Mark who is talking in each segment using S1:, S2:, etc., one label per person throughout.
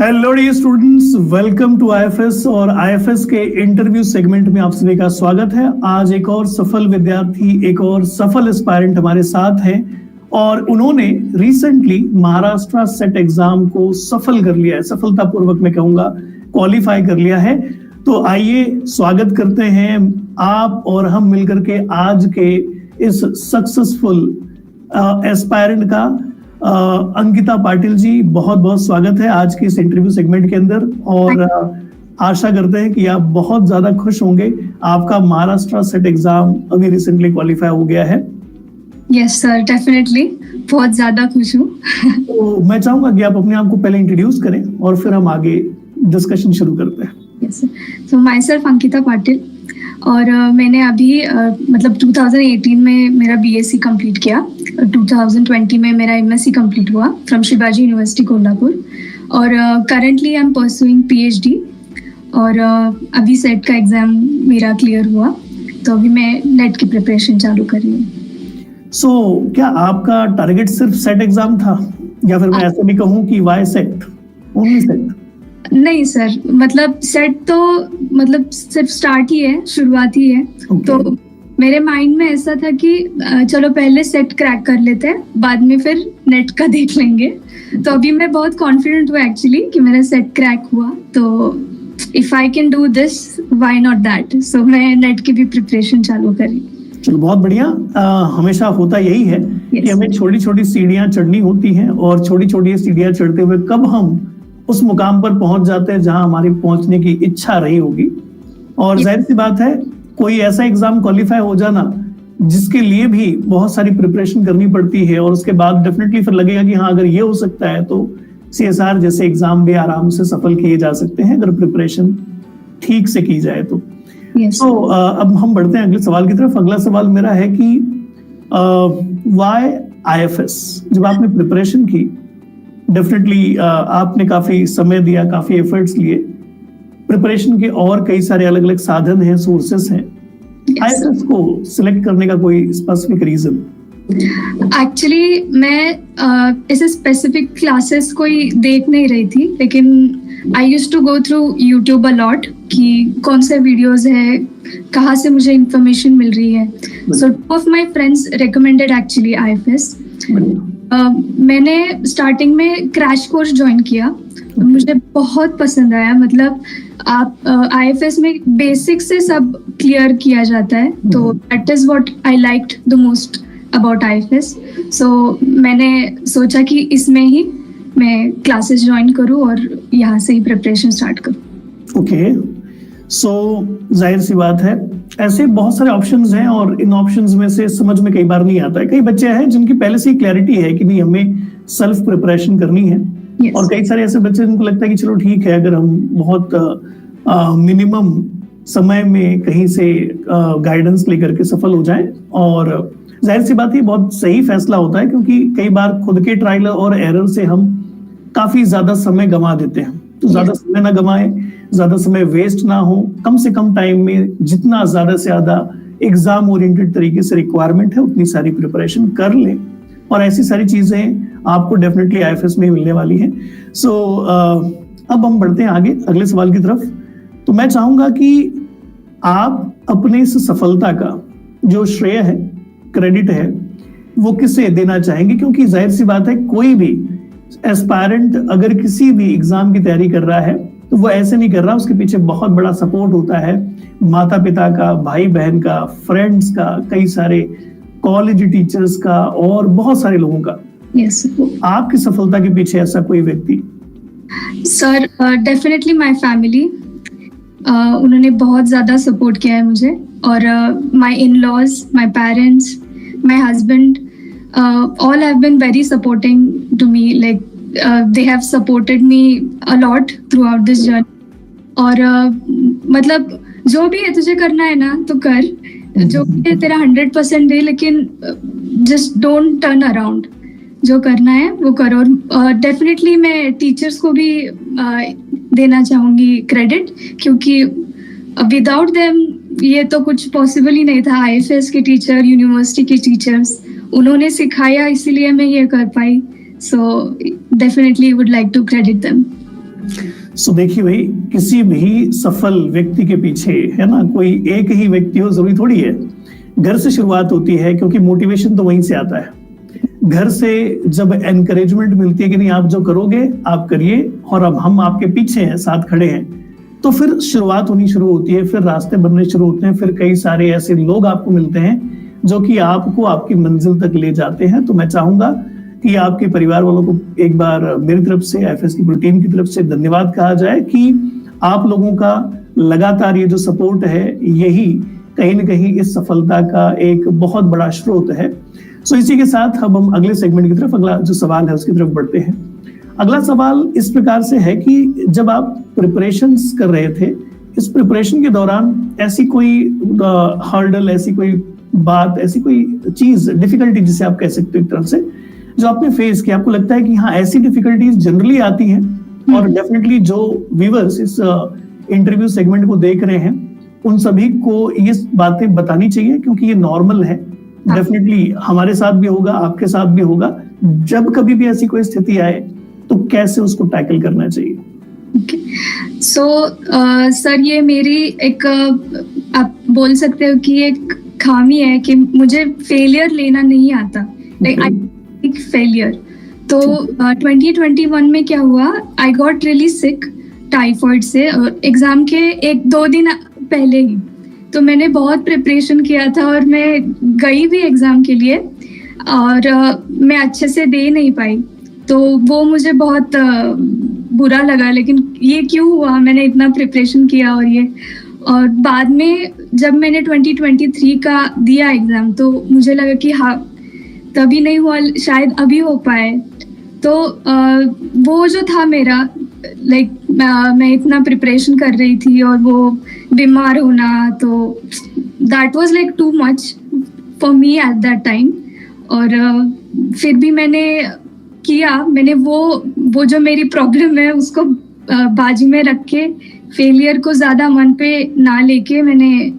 S1: Hello dear students, welcome to IFS. और IFS के interview segment में आप सभी का स्वागत है। आज एक और सफल विद्यार्थी, एक और सफल एस्पायरेंट हमारे साथ हैं और उन्होंने रिसेंटली महाराष्ट्र सेट एग्जाम को सफल कर लिया है, सफलतापूर्वक मैं कहूंगा क्वालिफाई कर लिया है। तो आइए स्वागत करते हैं आप और हम मिलकर के आज के इस सक्सेसफुल एस्पायरेंट का। अंकिता पाटिल जी, बहुत बहुत स्वागत है आज के इस इंटरव्यू सेगमेंट के अंदर और आशा करते हैं कि आप बहुत ज्यादा खुश होंगे। आपका महाराष्ट्र सेट एग्जाम अभी रिसेंटली क्वालिफाई हो गया है।
S2: यस सर, डेफिनेटली बहुत ज्यादा खुश हूँ।
S1: तो मैं चाहूंगा कि आप अपने आप को पहले इंट्रोड्यूस करें और फिर हम आगे डिस्कशन शुरू करते हैं।
S2: यस सर, तो माई सेल्फ अंकिता पाटिल और मैंने अभी मतलब 2018 में मेरा बीएससी कंप्लीट किया, 2020 में मेरा एमएससी कंप्लीट हुआ फ्रॉम शिवाजी यूनिवर्सिटी कोल्हापुर और currently I am pursuing PhD और अभी सेट का एग्जाम मेरा क्लियर हुआ, तो अभी मैं नेट की प्रिपरेशन चालू कर रही हूँ।
S1: सो क्या आपका टारगेट सिर्फ सेट एग्जाम था या फिर मैं ऐसा भी कहूँ कि वाई सेट, ओनली सेट?
S2: नहीं सर, मतलब सेट तो मतलब सिर्फ स्टार्ट ही है, शुरुआत ही है। तो मेरे माइंड में ऐसा था कि चलो पहले सेट क्रैक कर लेते हैं, बाद में फिर नेट का देख लेंगे। तो अभी मैं बहुत कॉन्फिडेंट हूँ एक्चुअली कि मेरा सेट क्रैक हुआ, तो if I can do this why not that. So मैं नेट की भी प्रिपरेशन चालू करी।
S1: चलो बहुत बढ़िया। हमेशा होता यही है कि हमें छोटी छोटी सीढ़ियां चढ़नी होती हैं और छोटी छोटी सीढ़ियां चढ़ते हुए कब हम उस मुकाम पर पहुंच जाते हैं जहां हमारी पहुंचने की इच्छा रही होगी। और जाहिर सी बात है, कोई ऐसा एग्जाम क्वालिफाई हो जाना जिसके लिए भी बहुत सारी प्रिपरेशन करनी पड़ती है और उसके बाद डेफिनेटली फिर लगेगा कि हाँ, अगर ये हो सकता है तो सीएसआर जैसे एग्जाम भी आराम से सफल किए जा सकते हैं अगर प्रिपरेशन ठीक से की जाए तो। तो अब हम बढ़ते हैं अगले सवाल की तरफ। अगला सवाल मेरा है कि व्हाई आईएफएस? जब आपने प्रिपरेशन की, डेफिनेटली आपने काफी समय दिया, काफी एफर्ट्स लिए, प्रिपरेशन के और कई सारे अलग अलग साधन हैं, सोर्सेस हैं। आईएफएस को सिलेक्ट करने का कोई स्पेसिफिक रीजन?
S2: एक्चुअली मैं ऐसे स्पेसिफिक क्लासेस कोई देख नहीं रही थी, लेकिन I used to go through YouTube a lot कि कौन से वीडियोस है, कहाँ से मुझे इंफॉर्मेशन मिल रही है। So two of my friends recommended actually IFS. मैंने स्टार्टिंग में क्रैश कोर्स ज्वाइन किया, मुझे बहुत पसंद आया। मतलब आप आईएफएस में बेसिक से सब क्लियर किया जाता है, तो that is what I liked the most about IFS. So मैंने सोचा कि इसमें ही मैं क्लासेस ज्वाइन करूं और यहाँ से ही प्रिपरेशन स्टार्ट करूं।
S1: ओके, सो जाहिर सी बात है, ऐसे बहुत सारे ऑप्शंस हैं और इन ऑप्शंस में से समझ में कई बार नहीं आता है। कई बच्चे हैं जिनकी पहले से ही क्लैरिटी है कि नहीं, हमें सेल्फ प्रिपरेशन करनी है। और कई सारे ऐसे बच्चे जिनको लगता है कि चलो ठीक है, अगर हम बहुत मिनिमम समय में कहीं से गाइडेंस लेकर के सफल हो जाएं। और जाहिर सी बात है, बहुत सही फैसला होता है क्योंकि कई बार खुद के ट्रायल और एरर से हम काफी ज्यादा समय गंवा देते हैं। तो ज्यादा समय ना गंवाएं, ज्यादा समय वेस्ट ना हो, कम से कम टाइम में जितना ज्यादा से ज्यादा एग्जाम ओरिएंटेड तरीके से रिक्वायरमेंट है उतनी सारी प्रिपरेशन कर लें और ऐसी सारी चीजें आपको डेफिनेटली आईएफएस में मिलने वाली हैं। सो अब हम बढ़ते हैं आगे अगले सवाल की तरफ। तो मैं चाहूंगा कि आप अपने इस सफलता का जो श्रेय है, क्रेडिट है, वो किसे देना चाहेंगे? क्योंकि जाहिर सी बात है, कोई भी एस्पायरेंट अगर किसी भी एग्जाम की तैयारी कर रहा है तो वो ऐसे नहीं कर रहा, उसके पीछे बहुत बड़ा सपोर्ट होता है माता पिता का, भाई बहन का, फ्रेंड्स का, कई सारे कॉलेज टीचर्स का और बहुत सारे लोगों का।
S2: Yes.
S1: आपकी सफलता के पीछे ऐसा कोई व्यक्ति?
S2: सर डेफिनेटली माय फैमिली, उन्होंने बहुत ज़्यादा सपोर्ट किया है मुझे। और my in-laws, my parents, my husband, all have been very supporting to me. Like they have supported me a lot throughout this journey. और मतलब जो भी है तुझे करना है ना तो कर, जो भी है तेरा 100% दे, लेकिन जस्ट डोंट टर्न अराउंड। जो करना है वो करो। और डेफिनेटली मैं टीचर्स को भी देना चाहूँगी क्रेडिट, क्योंकि विदाउट देम ये तो कुछ पॉसिबल ही नहीं था। आईएफएस के टीचर, यूनिवर्सिटी के टीचर्स, उन्होंने सिखाया, इसीलिए मैं ये कर पाई। So definitely would like to credit them.
S1: So देखिए भाई, किसी भी सफल व्यक्ति के पीछे है ना कोई एक ही व्यक्ति हो जरूरी थोड़ी है। घर से शुरुआत होती है, क्योंकि मोटिवेशन तो वहीं से आता है। घर से जब एनकरेजमेंट मिलती है कि नहीं आप जो करोगे आप करिए और अब हम आपके पीछे हैं, साथ खड़े हैं, तो फिर शुरुआत होनी शुरू होती है, फिर रास्ते बनने शुरू होते हैं, फिर कई सारे ऐसे लोग आपको मिलते हैं जो कि आपको आपकी मंजिल तक ले जाते हैं। तो मैं चाहूंगा कि आपके परिवार वालों को एक बार मेरी तरफ से, एफएस की पूरी टीम की तरफ से धन्यवाद कहा जाए कि आप लोगों का लगातार ये जो सपोर्ट है यही कहीं न कहीं इस सफलता का एक बहुत बड़ा स्रोत है। सो इसी के साथ अब हम अगले सेगमेंट की तरफ, अगला जो सवाल है उसकी तरफ बढ़ते हैं। अगला सवाल इस प्रकार से है कि जब आप प्रिपरेशंस कर रहे थे, इस प्रिपरेशन के दौरान ऐसी कोई हर्डल, ऐसी कोई बात, ऐसी कोई चीज, डिफिकल्टी जिसे आप कह सकते हो एक तरह से, जो आपने फेस किया, आपको लगता है कि हाँ ऐसी डिफिकल्टीज जनरली आती हैं और डेफिनेटली जो व्यूअर्स इस इंटरव्यू सेगमेंट को देख रहे हैं उन सभी को ये बातें बतानी चाहिए, क्योंकि ये नॉर्मल है। डेफिनेटली हमारे साथ भी होगा, आपके साथ भी होगा। जब कभी भी ऐसी कोई स्थिति आए तो कैसे उसको टैकल करना चाहिए?
S2: सो सर, ये मेरी एक आप बोल सकते हो कि एक खामी है कि मुझे फेलियर लेना नहीं आता, लाइक फेलियर। तो 2021 में क्या हुआ, I got really sick typhoid से, एग्जाम के 1-2 दिन पहले ही। तो मैंने बहुत प्रिपरेशन किया था और मैं गई भी एग्जाम के लिए और मैं अच्छे से दे नहीं पाई। तो वो मुझे बहुत बुरा लगा, लेकिन ये क्यों हुआ, मैंने इतना प्रिपरेशन किया और बाद में जब मैंने 2023 का दिया एग्जाम तो मुझे लगा कि हाँ तभी नहीं हुआ, शायद अभी हो पाए। तो वो जो था मेरा, लाइक मैं इतना प्रिपरेशन कर रही थी और वो बीमार होना, तो that was like too much for me at that time. और फिर भी मैंने वो जो मेरी प्रॉब्लम है उसको बाजू में रख के, फेलियर को ज़्यादा मन पे ना लेके मैंने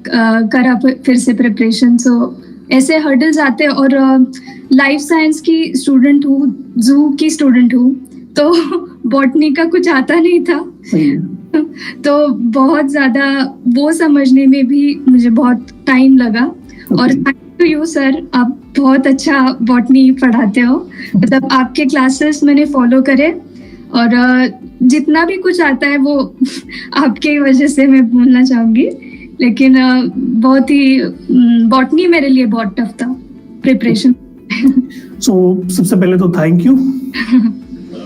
S2: करा फिर से प्रिपरेशन। सो ऐसे हर्डल्स आते हैं। और लाइफ साइंस की स्टूडेंट हूँ, जू की स्टूडेंट हूँ, तो बॉटनी का कुछ आता नहीं था। तो बहुत ज़्यादा वो समझने में भी मुझे बहुत टाइम लगा। और थैंक यू सर, आप बहुत अच्छा बॉटनी पढ़ाते हो। मतलब आपके क्लासेस मैंने फॉलो करे और जितना भी कुछ आता है वो आपके वजह से मैं बोलना चाहूँगी। लेकिन बहुत ही बॉटनी मेरे लिए बहुत टफ था प्रिपरेशन।
S1: सो सबसे पहले तो थैंक यू।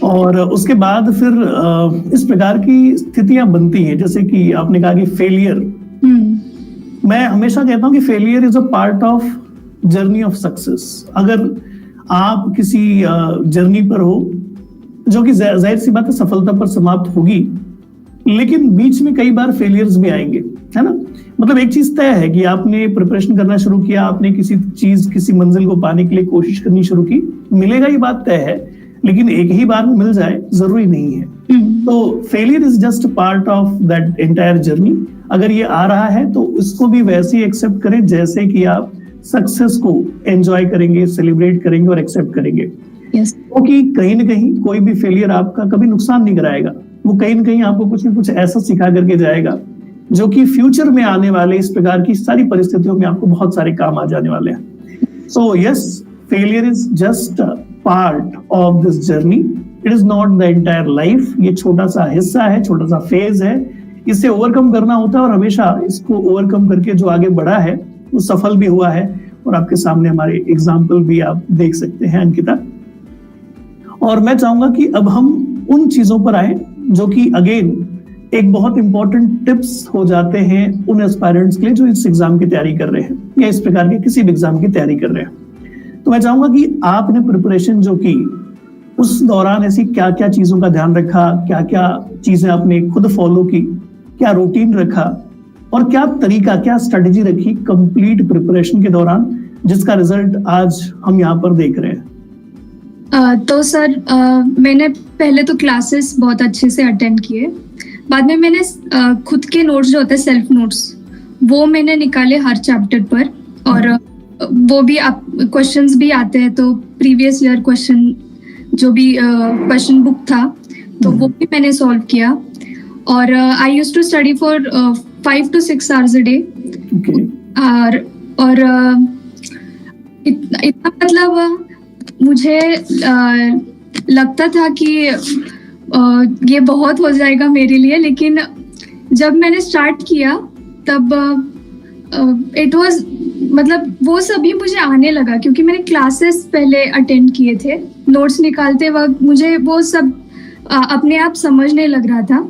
S1: और उसके बाद फिर इस प्रकार की स्थितियां बनती हैं, जैसे कि आपने कहा कि फेलियर। मैं हमेशा कहता हूं कि failure is a part of journey of success. अगर आप किसी जर्नी पर हो जो कि जाहिर सी बात है सफलता पर समाप्त होगी, लेकिन बीच में कई बार फेलियर्स भी आएंगे, है ना। मतलब एक चीज तय है कि आपने प्रिपरेशन करना शुरू किया, आपने किसी मंजिल को पाने के लिए कोशिश करनी शुरू की, मिलेगा ये बात तय है, लेकिन एक ही बार में मिल जाए जरूरी नहीं है। तो failure is just part of that entire journey. अगर ये आ रहा है तो उसको भी वैसे ही एक्सेप्ट करें जैसे कि आप सक्सेस को एंजॉय करेंगे, सेलिब्रेट करेंगे और एक्सेप्ट करेंगे। क्योंकि कहीं ना कहीं कोई भी फेलियर आपका कभी नुकसान नहीं कराएगा, वो कहीं ना कहीं आपको कुछ न कुछ ऐसा सिखा करके जाएगा जो कि फ्यूचर में आने वाले इस प्रकार की सारी परिस्थितियों में आपको बहुत सारे काम आ जाने वाले हैं। So yes, failure is just part of this journey, it is not the entire life. ये छोटा सा हिस्सा है, छोटा सा फेज है, इसे ओवरकम करना होता है और हमेशा इसको ओवरकम करके जो आगे बढ़ा है वो सफल भी हुआ है। और आपके सामने हमारे एग्जाम्पल भी आप देख सकते हैं, अंकिता। और मैं चाहूंगा कि अब हम उन चीजों पर आए जो कि अगेन एक बहुत इंपॉर्टेंट टिप्स हो जाते हैं उन एस्पायरेंट्स के लिए जो इस एग्जाम की तैयारी कर रहे हैं या इस प्रकार के किसी भी एग्जाम की तैयारी कर रहे हैं। तो मैं चाहूंगा कि आपने प्रिपरेशन जो की उस दौरान ऐसी क्या क्या चीजों का ध्यान रखा, क्या क्या चीजें आपने खुद फॉलो की, क्या रूटीन रखा और क्या तरीका, क्या स्ट्रेटेजी रखी कंप्लीट प्रिपरेशन के दौरान, जिसका रिजल्ट आज हम यहाँ पर देख रहे हैं।
S2: तो सर मैंने पहले तो क्लासेस बहुत अच्छे से अटेंड किए, बाद में मैंने खुद के नोट्स जो होते हैं सेल्फ नोट्स वो मैंने निकाले हर चैप्टर पर। और वो भी आप क्वेश्चंस भी आते हैं तो प्रीवियस ईयर क्वेश्चन जो भी क्वेश्चन बुक था तो वो भी मैंने सॉल्व किया। और I used to study for 5 to 6 hours a day।
S1: Okay.
S2: और इतना मतलब मुझे लगता था कि ये बहुत हो जाएगा मेरे लिए, लेकिन जब मैंने स्टार्ट किया तब इट वाज मतलब वो सभी मुझे आने लगा, क्योंकि मैंने क्लासेस पहले अटेंड किए थे। नोट्स निकालते वक्त मुझे वो सब अपने आप समझने लग रहा था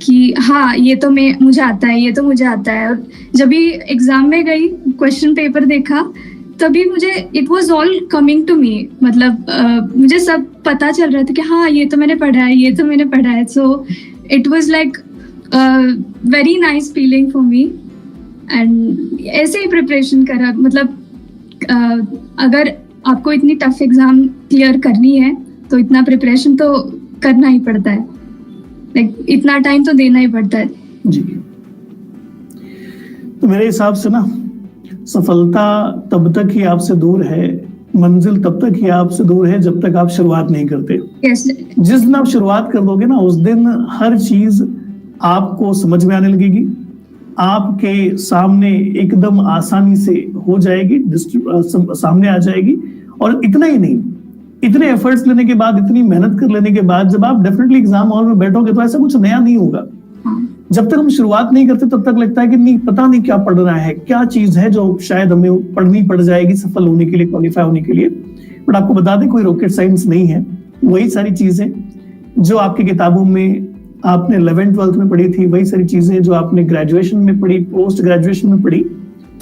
S2: कि हाँ ये तो मुझे आता है, ये तो मुझे आता है। और जब भी एग्जाम में गई, क्वेश्चन पेपर देखा, तभी मुझे it was all coming to me. मतलब मुझे सब पता चल रहा था कि हाँ ये तो मैंने पढ़ा है, ये तो मैंने पढ़ा है। So it was like very nice feeling for me. And ऐसे ही प्रिपरेशन करा। मतलब अगर आपको इतनी टफ एग्जाम क्लियर करनी है तो इतना प्रिपरेशन तो करना ही पड़ता है, लाइक इतना टाइम तो देना ही पड़ता है।
S1: जी। तो मेरे हिसाब से ना, सफलता तब तक ही आपसे दूर है, मंजिल तब तक ही आपसे दूर है जब तक आप शुरुआत नहीं करते।
S2: yes.
S1: जिस दिन आप शुरुआत कर दोगे ना, उस दिन हर चीज आपको समझ में आने लगेगी, आपके सामने एकदम आसानी से हो जाएगी, सामने आ जाएगी। और इतना ही नहीं, इतने एफर्ट्स लेने के बाद, इतनी मेहनत कर लेने के बाद जब आप डेफिनेटली एग्जाम हॉल में बैठोगे तो ऐसा कुछ नया नहीं होगा। जब तक हम शुरुआत नहीं करते तब तक लगता है कि नहीं, पता नहीं क्या पढ़ रहा है, क्या चीज है जो शायद हमें पढ़नी पड़ जाएगी सफल होने के लिए, क्वालिफाई होने के लिए। बट आपको बता दें, कोई रॉकेट साइंस नहीं है। वही सारी चीजें जो आपकी किताबों में आपने 11th-12th में पढ़ी थी, वही सारी चीजें जो आपने ग्रेजुएशन में पढ़ी, पोस्ट ग्रेजुएशन में पढ़ी,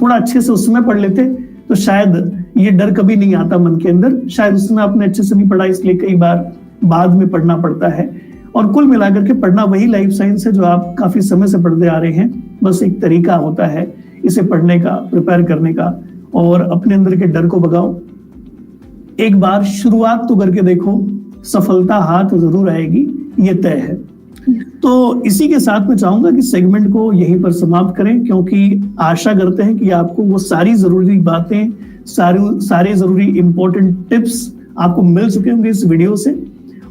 S1: थोड़ा अच्छे से उस समय पढ़ लेते तो शायद ये डर कभी नहीं आता मन के अंदर। शायद उस समय आपने अच्छे से नहीं पढ़ा, इसलिए कई बार बाद में पढ़ना पड़ता है। और कुल मिलाकर के पढ़ना वही लाइफ साइंस है जो आप काफी समय से पढ़ते आ रहे हैं। बस एक तरीका होता है इसे पढ़ने का, प्रिपेयर करने का, और अपने अंदर के डर को भगाओ। एक बार शुरुआत तो करके देखो, सफलता हाथ जरूर आएगी, ये तय है। तो इसी के साथ मैं चाहूंगा कि सेगमेंट को यहीं पर समाप्त करें, क्योंकि आशा करते हैं कि आपको वो सारी जरूरी बातें, सारे जरूरी इंपॉर्टेंट टिप्स आपको मिल चुके होंगे इस वीडियो से।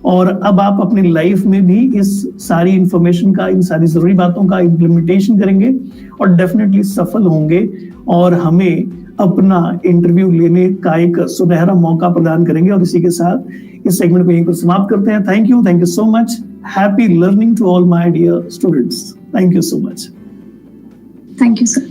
S1: और अब आप अपनी लाइफ में भी इस सारी इंफॉर्मेशन का, इन सारी जरूरी बातों का इम्प्लीमेंटेशन करेंगे और डेफिनेटली सफल होंगे, और हमें अपना इंटरव्यू लेने का एक सुनहरा मौका प्रदान करेंगे। और इसी के साथ इस सेगमेंट को यहीं पर समाप्त करते हैं। Thank you so much. Happy learning to all my dear students. Thank you so much.
S2: Thank you sir.